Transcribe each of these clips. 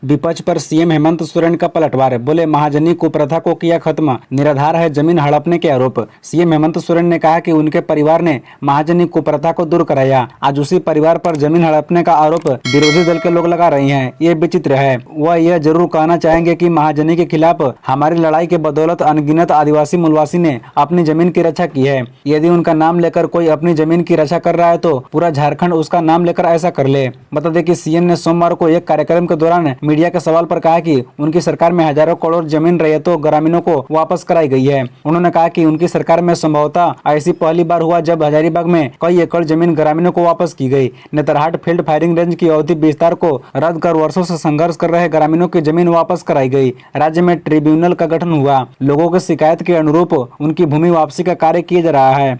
विपक्ष पर सीएम हेमंत सोरेन का पलटवार, बोले महाजनी कुप्रथा को किया खत्म, निराधार है जमीन हड़पने के आरोप। सीएम हेमंत सोरेन ने कहा कि उनके परिवार ने महाजनी कुप्रथा को दूर कराया। आज उसी परिवार पर जमीन हड़पने का आरोप विरोधी दल के लोग लगा रहे हैं। ये विचित्र है। वह यह जरूर कहना चाहेंगे कि महाजनी के खिलाफ हमारी लड़ाई के बदौलत अनगिनत आदिवासी मूलवासी ने अपनी जमीन की रक्षा की है। यदि उनका नाम लेकर कोई अपनी जमीन की रक्षा कर रहा है तो पूरा झारखंड उसका नाम लेकर ऐसा कर ले। बता दें कि सीएम ने सोमवार को एक कार्यक्रम के दौरान मीडिया के सवाल पर कहा कि उनकी सरकार में हजारों करोड़ जमीन रैयतों ग्रामीणों को वापस कराई गई है। उन्होंने कहा कि उनकी सरकार में संभवतः ऐसी पहली बार हुआ जब हजारीबाग में कई एकड़ जमीन ग्रामीणों को वापस की गई। नेतरहाट फील्ड फायरिंग रेंज की अवधि विस्तार को रद्द कर वर्षों से संघर्ष कर रहे ग्रामीणों की जमीन वापस कराई गई। राज्य में ट्रिब्यूनल का गठन हुआ। लोगों की शिकायत के अनुरूप उनकी भूमि वापसी का कार्य किया जा रहा है।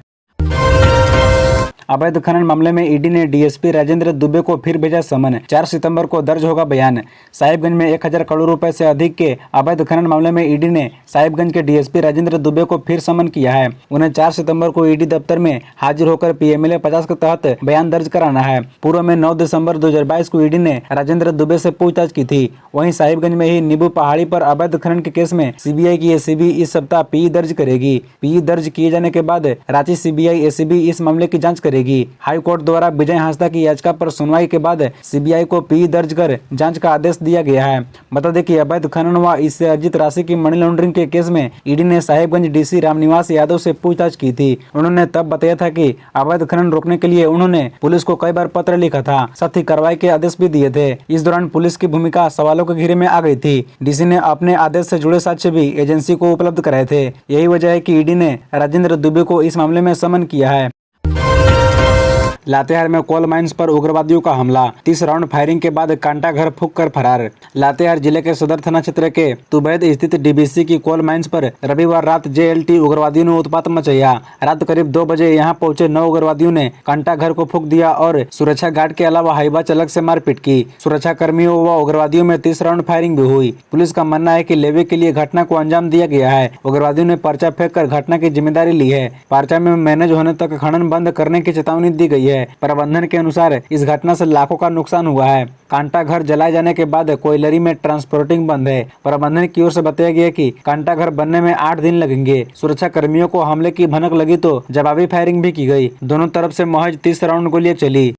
अवैध खनन मामले में ईडी ने डीएसपी राजेंद्र दुबे को फिर भेजा समन। 4 सितंबर को दर्ज होगा बयान। साहिबगंज में 1000 करोड़ रुपए से अधिक के अवैध खनन मामले में ईडी ने साहिबगंज के डीएसपी राजेंद्र दुबे को फिर समन किया है। उन्हें 4 सितंबर को ईडी दफ्तर में हाजिर होकर पीएमएलए 50 के तहत बयान दर्ज कराना है। पूर्व में 9 दिसंबर 2022 को ईडी ने राजेंद्र दुबे से पूछताछ की थी। वहीं साहिबगंज में ही नींबू पहाड़ी पर अवैध खनन के केस में सीबीआई की एसीबी इस सप्ताह पीई दर्ज करेगी। पीई दर्ज किए जाने के बाद रांची सीबीआई एसीबी इस मामले की जाँच करेगी। हाईकोर्ट द्वारा विजय हांसदा की याचिका पर सुनवाई के बाद सीबीआई को पीई दर्ज कर जांच का आदेश दिया गया है। बता दें कि अवैध खनन व इससे अर्जित राशि की मनी लॉन्ड्रिंग के केस में ईडी ने साहिबगंज डीसी रामनिवास यादव से पूछताछ की थी। उन्होंने तब बताया था कि अवैध खनन रोकने के लिए उन्होंने पुलिस को कई बार पत्र लिखा था, साथ ही कार्रवाई के आदेश भी दिए थे। इस दौरान पुलिस की भूमिका सवालों के घेरे में आ गई थी। डीसी ने अपने आदेश से जुड़े साक्ष्य भी एजेंसी को उपलब्ध कराए थे। यही वजह है कि ईडी ने राजेंद्र दुबे को इस मामले में समन किया है। लातेहार में कोल माइंस पर उग्रवादियों का हमला। 30 राउंड फायरिंग के बाद कांटा घर फूंक कर फरार। लातेहार जिले के सदर थाना क्षेत्र के तुबैद स्थित डीबीसी की कोल माइंस पर रविवार रात जेएलटी उग्रवादियों ने उत्पात मचाया। रात करीब 2 बजे यहां पहुंचे 9 उग्रवादियों ने कांटा घर को फूंक दिया और सुरक्षा गार्ड के अलावा हाईवा चालक से मारपीट की। सुरक्षा कर्मियों व उग्रवादियों में 30 राउंड फायरिंग भी हुई। पुलिस का मानना है कि लेवे के लिए घटना को अंजाम दिया गया है। उग्रवादियों ने पर्चा फेंक कर घटना की जिम्मेदारी ली है। पर्चा में मैनेज होने तक खनन बंद करने की चेतावनी दी गई है। प्रबंधन के अनुसार इस घटना से लाखों का नुकसान हुआ है। कांटा घर जलाए जाने के बाद कोयलरी में ट्रांसपोर्टिंग बंद है। प्रबंधन की ओर से बताया गया कि कांटा घर बनने में 8 दिन लगेंगे। सुरक्षा कर्मियों को हमले की भनक लगी तो जवाबी फायरिंग भी की गई। दोनों तरफ से महज 30 राउंड गोलियां चली।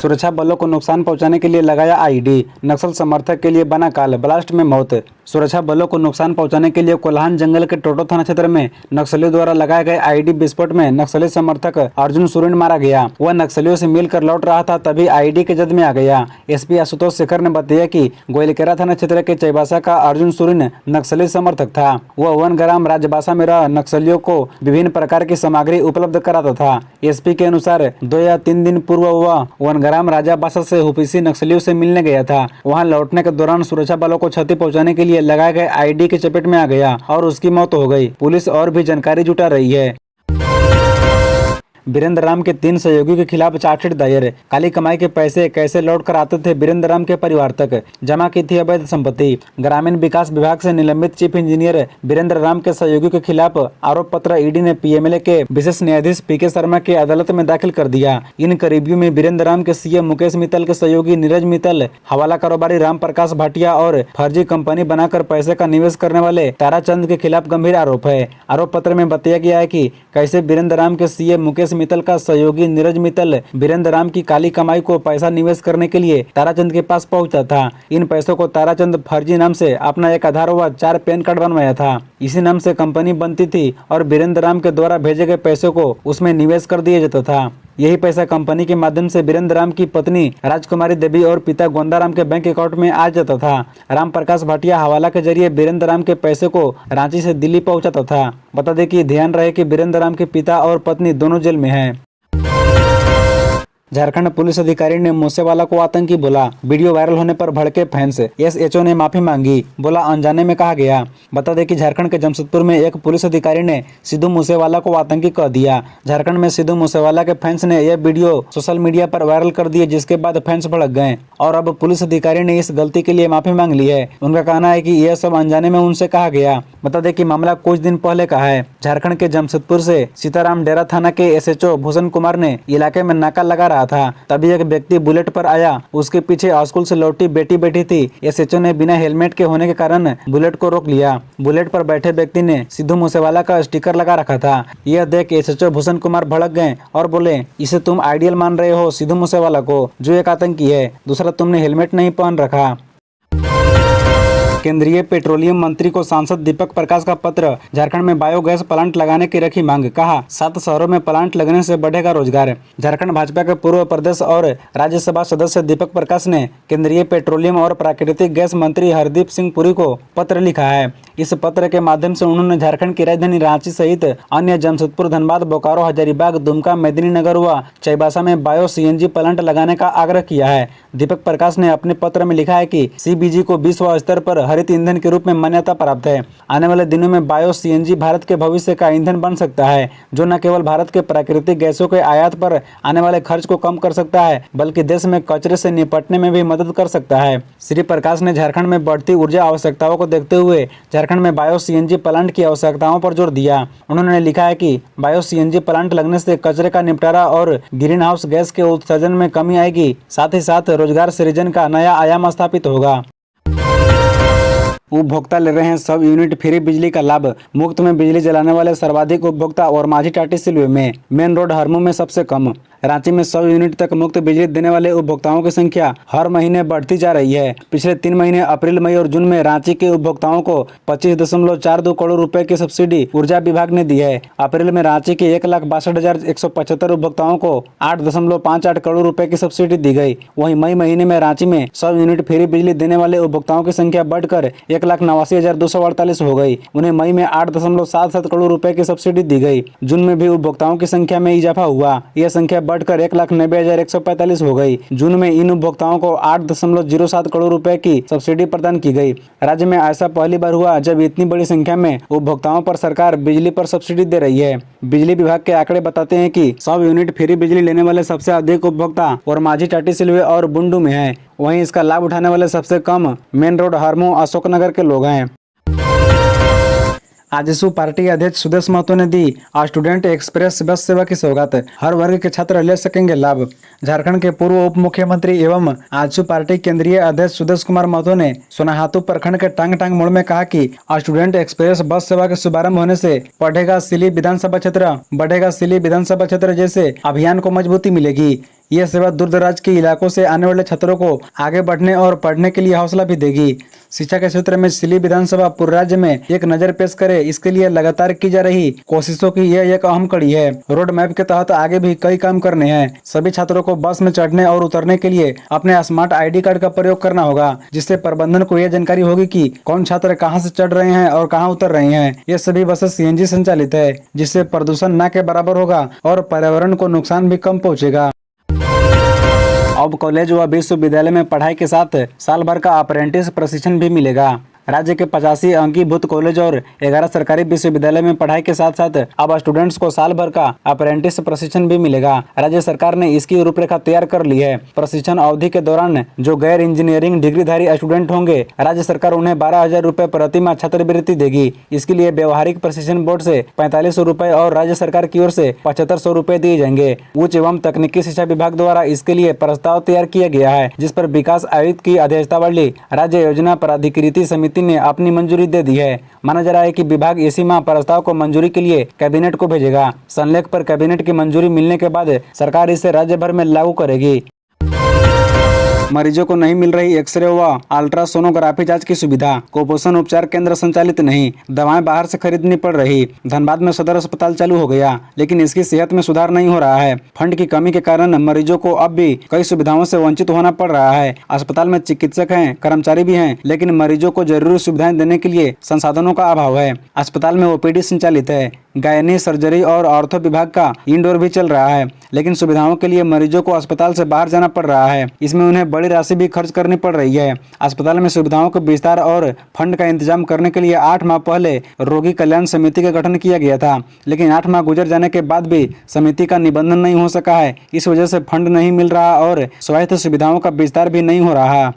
सुरक्षा बलों को नुकसान पहुंचाने के लिए लगाया आईडी। नक्सल समर्थक के लिए बना काल, ब्लास्ट में मौत। सुरक्षा बलों को नुकसान पहुंचाने के लिए कोल्हान जंगल के टोटो थाना क्षेत्र में नक्सलियों द्वारा लगाए गए आईडी विस्फोट में नक्सली समर्थक अर्जुन सोरेन मारा गया। वह नक्सलियों से मिलकर लौट रहा था, तभी आईडी के जद में आ गया। एसपी आशुतोष शेखर ने बताया कि गोयलकेरा थाना क्षेत्र के चैबासा का अर्जुन सोरेन नक्सली समर्थक था। वह वनग्राम राजबासा में रह नक्सलियों को विभिन्न प्रकार की सामग्री उपलब्ध कराता था। एसपी के अनुसार 2 या 3 दिन पूर्व वह वनग्राम राजाबासा से हुफीसी नक्सलियों से मिलने गया था। वहां लौटने के दौरान सुरक्षा बलों को क्षति पहुंचाने के लिए लगाए गए आईडी की चपेट में आ गया और उसकी मौत हो गई। पुलिस और भी जानकारी जुटा रही है। वीरेंद्र राम के 3 सहयोगियों के खिलाफ चार्जशीट दायर। काली कमाई के पैसे कैसे लौट कर आते थे वीरेंद्र राम के परिवार तक, जमा की थी अवैध संपत्ति। ग्रामीण विकास विभाग से निलंबित चीफ इंजीनियर वीरेंद्र राम के सहयोगियों के खिलाफ आरोप पत्र ईडी ने पीएमएलए के विशेष न्यायाधीश पीके शर्मा की अदालत में दाखिल कर दिया। इन करीबियों में वीरेंद्र राम के सीएम मुकेश मित्तल के सहयोगी नीरज मित्तल, हवाला कारोबारी राम प्रकाश भाटिया और फर्जी कंपनी बनाकर पैसे का निवेश करने वाले ताराचंद के खिलाफ गंभीर आरोप है। आरोप पत्र में बताया गया है कि कैसे वीरेंद्र राम के सीएम मुकेश मित्तल का सहयोगी नीरज मित्तल वीरेंद्र राम की काली कमाई को पैसा निवेश करने के लिए ताराचंद के पास पहुंचा था। इन पैसों को ताराचंद फर्जी नाम से अपना एक आधार व 4 पैन कार्ड बनवाया था। इसी नाम से कंपनी बनती थी और वीरेंद्र राम के द्वारा भेजे गए पैसों को उसमें निवेश कर दिया जाता था। यही पैसा कंपनी के माध्यम से वीरेंद्र राम की पत्नी राजकुमारी देवी और पिता गोंदाराम के बैंक अकाउंट में आ जाता था। राम प्रकाश भाटिया हवाला के जरिए वीरेंद्र राम के पैसे को रांची से दिल्ली पहुंचाता था। बता दें कि ध्यान रहे कि वीरेंद्र राम के पिता और पत्नी दोनों जेल में हैं। झारखंड पुलिस अधिकारी ने मूसेवाला को आतंकी बोला। वीडियो वायरल होने पर भड़के फैंस। एसएचओ ने माफी मांगी, बोला अनजाने में कहा गया। बता दें कि झारखंड के जमशेदपुर में एक पुलिस अधिकारी ने सिद्धू मूसेवाला को आतंकी कह दिया। झारखंड में सिद्धू मूसेवाला के फैंस ने यह वीडियो सोशल मीडिया पर वायरल कर दिए, जिसके बाद फैंस भड़क गए और अब पुलिस अधिकारी ने इस गलती के लिए माफी मांग ली है। उनका कहना है कि यह सब अनजाने में उनसे कहा गया। बता दें कि मामला कुछ दिन पहले का है। झारखंड के जमशेदपुर से सीताराम डेरा थाना के एसएचओ भूषण कुमार ने इलाके में नाका लगा रहा रहा था, तभी एक व्यक्ति बुलेट पर आया। उसके पीछे स्कूल से लौटी बेटी बैठी थी। एसएचओ ने बिना हेलमेट के होने के कारण बुलेट को रोक लिया। बुलेट पर बैठे व्यक्ति ने सिद्धू मूसेवाला का स्टिकर लगा रखा था। यह देख एसएचओ भूषण कुमार भड़क गए और बोले, इसे तुम आइडियल मान रहे हो सिद्धू मूसेवाला को, जो एक आतंकी है। दूसरा, तुमने हेलमेट नहीं पहन रखा। केंद्रीय पेट्रोलियम मंत्री को सांसद दीपक प्रकाश का पत्र। झारखंड में बायोगैस प्लांट लगाने की रखी मांग। कहा, 7 शहरों में प्लांट लगने से बढ़ेगा रोजगार। झारखंड भाजपा के पूर्व प्रदेश और राज्यसभा सदस्य दीपक प्रकाश ने केंद्रीय पेट्रोलियम और प्राकृतिक गैस मंत्री हरदीप सिंह पुरी को पत्र लिखा है। इस पत्र के माध्यम से उन्होंने झारखंड की राजधानी रांची सहित अन्य जमशेदपुर, धनबाद, बोकारो, हजारीबाग, दुमका, मेदिनीनगर व चाईबासा में बायो सीएनजी प्लांट लगाने का आग्रह किया है। दीपक प्रकाश ने अपने पत्र में लिखा है कि सीबीजी को विश्व स्तर पर हरित ईंधन के रूप में मान्यता प्राप्त है। आने वाले दिनों में बायो सीएनजी भारत के भविष्य का ईंधन बन सकता है, जो न केवल भारत के प्राकृतिक गैसों के आयात पर आने वाले खर्च को कम कर सकता है, बल्कि देश में कचरे से निपटने में भी मदद कर सकता है। श्री प्रकाश ने झारखंड में बढ़ती ऊर्जा आवश्यकताओं को देखते हुए झारखंड में बायो सीएनजी प्लांट की आवश्यकताओं पर जोर दिया। उन्होंने लिखा है कि बायो सीएनजी प्लांट लगने से कचरे का निपटारा और ग्रीन हाउस गैस के उत्सर्जन में कमी आएगी, साथ ही साथ रोजगार सृजन का नया आयाम स्थापित होगा। उपभोक्ता ले रहे हैं सब यूनिट फ्री बिजली का लाभ। मुफ्त में बिजली जलाने वाले सर्वाधिक उपभोक्ता और माझी टाटी सिलवे में, मेन रोड हरमू में सबसे कम। रांची में 100 यूनिट तक मुफ्त बिजली देने वाले उपभोक्ताओं की संख्या हर महीने बढ़ती जा रही है। पिछले 3 महीने अप्रैल, मई और जून में रांची के उपभोक्ताओं को 25.42 करोड़ रुपए की सब्सिडी ऊर्जा विभाग ने दी है। अप्रैल में रांची के 1,62,175 उपभोक्ताओं को 8.58 करोड़ रुपए की सब्सिडी दी गई। वहीं मई महीने में रांची में 100 यूनिट फ्री बिजली देने वाले उपभोक्ताओं की संख्या बढ़कर 1,89,248 हो गई। उन्हें मई में 8.77 करोड़ रुपए की सब्सिडी दी गई। जून में भी उपभोक्ताओं की संख्या में इजाफा हुआ। यह संख्या बढ़कर 1,90,145 हो गई। जून में इन उपभोक्ताओं को 8.07 करोड़ रुपए की सब्सिडी प्रदान की गई। राज्य में ऐसा पहली बार हुआ जब इतनी बड़ी संख्या में उपभोक्ताओं पर सरकार बिजली पर सब्सिडी दे रही है। बिजली विभाग के आंकड़े बताते हैं कि 100 यूनिट फ्री बिजली लेने वाले सबसे अधिक उपभोक्ता और माझी टाटी सिलवे और बुंडू में है। वहीं इसका लाभ उठाने वाले सबसे कम मेन रोड हरमू, अशोकनगर के लोग हैं। आजसू पार्टी अध्यक्ष सुदेश महतो ने दी स्टूडेंट एक्सप्रेस बस सेवा की सौगात। हर वर्ग के छात्र ले सकेंगे लाभ। झारखंड के पूर्व उप मुख्यमंत्री एवं आजसू पार्टी केंद्रीय अध्यक्ष सुदेश कुमार महतो ने सोनाहातू प्रखंड के टांग मोड़ में कहा कि स्टूडेंट एक्सप्रेस बस सेवा के शुभारंभ होने से बढ़ेगा सिली विधानसभा क्षेत्र जैसे अभियान को मजबूती मिलेगी। यह सेवा दूर दराज के इलाकों से आने वाले छात्रों को आगे बढ़ने और पढ़ने के लिए हौसला भी देगी। शिक्षा के क्षेत्र में सिली विधानसभा पूरे राज्य में एक नजर पेश करे, इसके लिए लगातार की जा रही कोशिशों की यह एक अहम कड़ी है। रोड मैप के तहत आगे भी कई काम करने हैं। सभी छात्रों को बस में चढ़ने और उतरने के लिए अपने स्मार्ट ID कार्ड का प्रयोग करना होगा, जिससे प्रबंधन को यह जानकारी होगी कि कौन छात्र कहां से चढ़ रहे हैं और कहां उतर रहे हैं। ये सभी बसें CNG संचालित है, जिससे प्रदूषण न के बराबर होगा और पर्यावरण को नुकसान भी कम पहुँचेगा। अब कॉलेज व विश्वविद्यालय में पढ़ाई के साथ साल भर का अप्रेंटिस प्रशिक्षण भी मिलेगा। राज्य के 85 अंगीभूत कॉलेज और 11 सरकारी विश्वविद्यालय में पढ़ाई के साथ साथ अब स्टूडेंट्स को साल भर का अप्रेंटिस प्रशिक्षण भी मिलेगा। राज्य सरकार ने इसकी रूपरेखा तैयार कर ली है। प्रशिक्षण अवधि के दौरान जो गैर इंजीनियरिंग डिग्रीधारी स्टूडेंट होंगे, राज्य सरकार उन्हें 12,000 रुपए प्रति माह छात्रवृत्ति देगी। इसके लिए व्यवहारिक प्रशिक्षण बोर्ड से 4500 रुपए और राज्य सरकार की ओर से 7500 रुपए दिए जाएंगे। उच्च एवं तकनीकी शिक्षा विभाग द्वारा इसके लिए प्रस्ताव तैयार किया गया है, जिस पर विकास आयुक्त की अध्यक्षता वाली राज्य योजना प्राधिकृति समिति ने अपनी मंजूरी दे दी है। माना जा रहा है कि विभाग इसी माह प्रस्ताव को मंजूरी के लिए कैबिनेट को भेजेगा। संलेख पर कैबिनेट की मंजूरी मिलने के बाद सरकार इसे राज्य भर में लागू करेगी। मरीजों को नहीं मिल रही एक्सरे व अल्ट्रासोनोग्राफी जांच की सुविधा। कुपोषण उपचार केंद्र संचालित नहीं, दवाएं बाहर से खरीदनी पड़ रही। धनबाद में सदर अस्पताल चालू हो गया, लेकिन इसकी सेहत में सुधार नहीं हो रहा है। फंड की कमी के कारण मरीजों को अब भी कई सुविधाओं से वंचित होना पड़ रहा है। अस्पताल में चिकित्सक हैं, कर्मचारी भी हैं, लेकिन मरीजों को जरूरी सुविधाएं देने के लिए संसाधनों का अभाव है। अस्पताल में OPD संचालित है। गायनी, सर्जरी और ऑर्थो विभाग का इंडोर भी चल रहा है, लेकिन सुविधाओं के लिए मरीजों को अस्पताल से बाहर जाना पड़ रहा है। इसमें उन्हें बड़ी राशि भी खर्च करनी पड़ रही है। अस्पताल में सुविधाओं के विस्तार और फंड का इंतजाम करने के लिए 8 माह पहले रोगी कल्याण समिति का गठन किया गया था, लेकिन 8 माह गुजर जाने के बाद भी समिति का निबंधन नहीं हो सका है। इस वजह से फंड नहीं मिल रहा और स्वास्थ्य सुविधाओं का विस्तार भी नहीं हो रहा।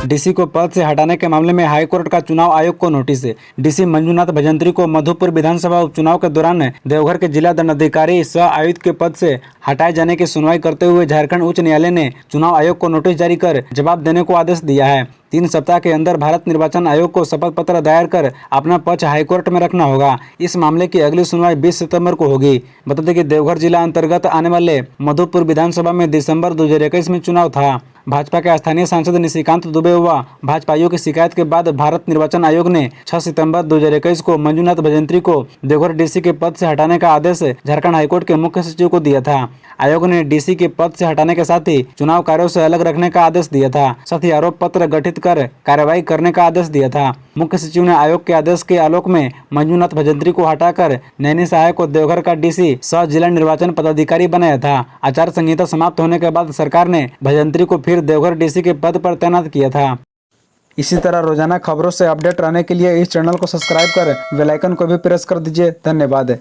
डीसी को पद से हटाने के मामले में हाईकोर्ट का चुनाव आयोग को नोटिस। डीसी मंजूनाथ भजंत्री को मधुपुर विधानसभा उपचुनाव के दौरान देवघर के जिला दंडाधिकारी सह आयुक्त के पद से हटाए जाने की सुनवाई करते हुए झारखंड उच्च न्यायालय ने चुनाव आयोग को नोटिस जारी कर जवाब देने को आदेश दिया है। 3 सप्ताह के अंदर भारत निर्वाचन आयोग को शपथ पत्र दायर कर अपना पक्ष हाईकोर्ट में रखना होगा। इस मामले की अगली सुनवाई 20 सितंबर को होगी। बता दें कि देवघर जिला अंतर्गत आने वाले मधुपुर विधानसभा में दिसंबर 2021 में चुनाव था। भाजपा के स्थानीय सांसद निशिकांत दुबे व भाजपाइयों की शिकायत के बाद भारत निर्वाचन आयोग ने 6 सितंबर 2021 को मंजूनाथ भजंत्री को देवघर डीसी के पद से हटाने का आदेश झारखंड हाईकोर्ट के मुख्य सचिव को दिया था। आयोग ने डीसी के पद से हटाने के साथ ही चुनाव कार्यों से अलग रखने का आदेश दिया था। साथ ही आरोप पत्र गठित कर कार्रवाई करने का आदेश दिया था। मुख्य सचिव ने आयोग के आदेश के आलोक में मंजूनाथ भजंत्री को हटाकर नैनी सहाय को देवघर का डीसी सह जिला निर्वाचन पदाधिकारी बनाया था। आचार संहिता समाप्त होने के बाद सरकार ने भजंत्री को फिर देवघर डीसी के पद पर तैनात किया था। इसी तरह रोजाना खबरों से अपडेट रहने के लिए इस चैनल को सब्सक्राइब कर बेल आइकन को भी प्रेस कर दीजिए। धन्यवाद।